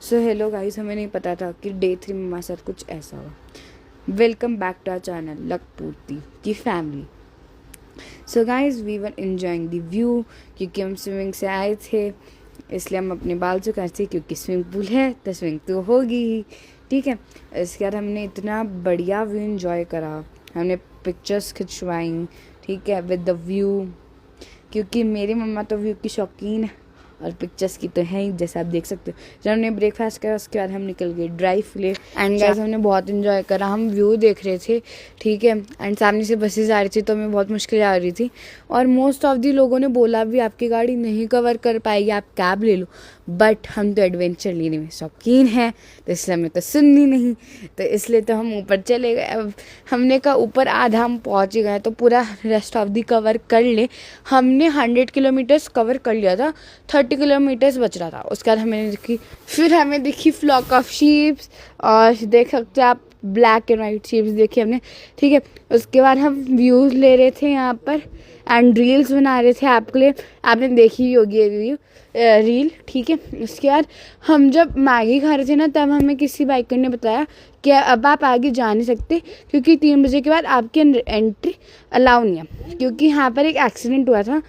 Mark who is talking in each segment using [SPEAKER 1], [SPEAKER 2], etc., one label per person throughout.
[SPEAKER 1] So hello guys, हमें नहीं पता था कि डे 3 में हमारे साथ कुछ ऐसा हुआ। Welcome back to our channel Lakpurti की family. So guys, we were enjoying the view क्योंकि हम स्विमिंग से आए थे, इसलिए हम अपने बाल सुखाए थे क्योंकि स्विमिंग पूल है तो स्विमिंग तो होगी ही। ठीक है, इसके बाद हमने इतना बढ़िया व्यू एंजॉय करा, हमने पिक्चर्स खिंचवाई, ठीक है, विद द व्यू, क्योंकि मेरी मम्मा तो व्यू की शौकीन है और पिक्चर्स की तो है ही, जैसे आप देख सकते हो। जब हमने ब्रेकफास्ट करा उसके बाद हम निकल गए ड्राइव के लिए एंड गाइस हमने बहुत इन्जॉय करा। हम व्यू देख रहे थे, ठीक है, एंड सामने से बसेस आ रही थी तो हमें बहुत मुश्किल आ रही थी और मोस्ट ऑफ दी लोगों ने बोला भी आपकी गाड़ी नहीं कवर कर पाएगी, आप कैब ले लो, बट हम तो एडवेंचर लेने में शौकीन हैं तो इसलिए हमें तो सुननी नहीं, तो इसलिए तो हम ऊपर चले गए। अब हमने कहा ऊपर आधा हम पहुँच ही गए तो पूरा रेस्ट ऑफ दी कवर कर ले। हमने 100 किलोमीटर्स कवर कर लिया था, 30 किलोमीटर्स बच रहा था। उसके बाद हमें दिखी फ्लॉक ऑफ शीप्स, और देख सकते हो आप ब्लैक एंड वाइट शीप्स देखी हमने, ठीक है। उसके बाद हम व्यूज़ ले रहे थे यहाँ पर एंड रील्स बना रहे थे आपके लिए, आपने देखी ही होगी ये रील, ठीक है। उसके बाद हम जब मैगी खा रहे थे ना, तब हमें किसी बाइकर ने बताया कि अब आप आगे जा नहीं सकते क्योंकि 3 बजे के बाद आपकी एंट्री अलाउ नहीं है, क्योंकि यहाँ पर एक एक्सीडेंट हुआ था,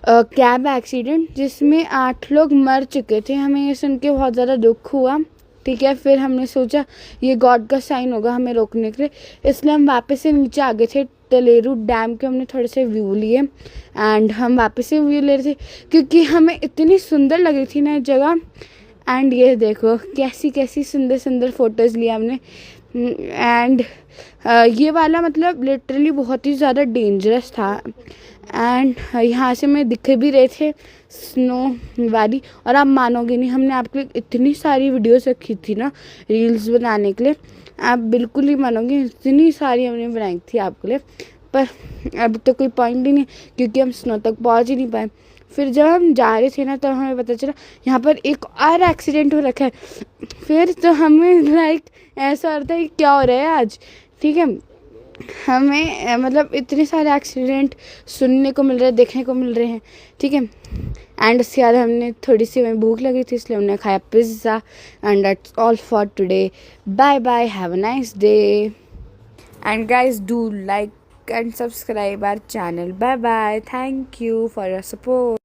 [SPEAKER 1] कैब एक्सीडेंट, जिसमें 8 लोग मर चुके थे। हमें ये सुन के बहुत ज़्यादा दुख हुआ, ठीक है। फिर हमने सोचा ये गॉड का साइन होगा हमें रोकने के लिए, इसलिए हम वापस से नीचे आ गए थे। तलेरू डैम के हमने थोड़े से व्यू लिए एंड हम वापस से व्यू ले रहे थे क्योंकि हमें इतनी सुंदर लग रही थी ना जगह। एंड ये देखो कैसी कैसी सुंदर सुंदर फोटोज़ लिया हमने। एंड ये वाला मतलब लिटरली बहुत ही ज़्यादा डेंजरस था एंड यहाँ से मैं दिख भी रहे थे स्नो वाली, और आप मानोगे नहीं, हमने आपके लिए इतनी सारी वीडियोस रखी थी ना रील्स बनाने के लिए, आप बिल्कुल ही मानोगे, इतनी सारी हमने बनाई थी आपके लिए, पर अब तो कोई पॉइंट ही नहीं क्योंकि हम स्नो तक पहुँच ही नहीं पाए। फिर जब हम जा रहे थे ना तो हमें पता चला यहाँ पर एक और एक्सीडेंट हो रखा है। फिर तो हमें ऐसा होता है कि क्या हो रहा है आज, ठीक है। हमें मतलब इतने सारे एक्सीडेंट सुनने को मिल रहे हैं, देखने को मिल रहे हैं, ठीक है। एंड उसके बाद हमने थोड़ी सी हमें भूख लगी थी इसलिए हमने खाया pizza and that's all for today. Bye bye, have a nice day and guys do like and subscribe our channel. Bye bye, thank you for your support.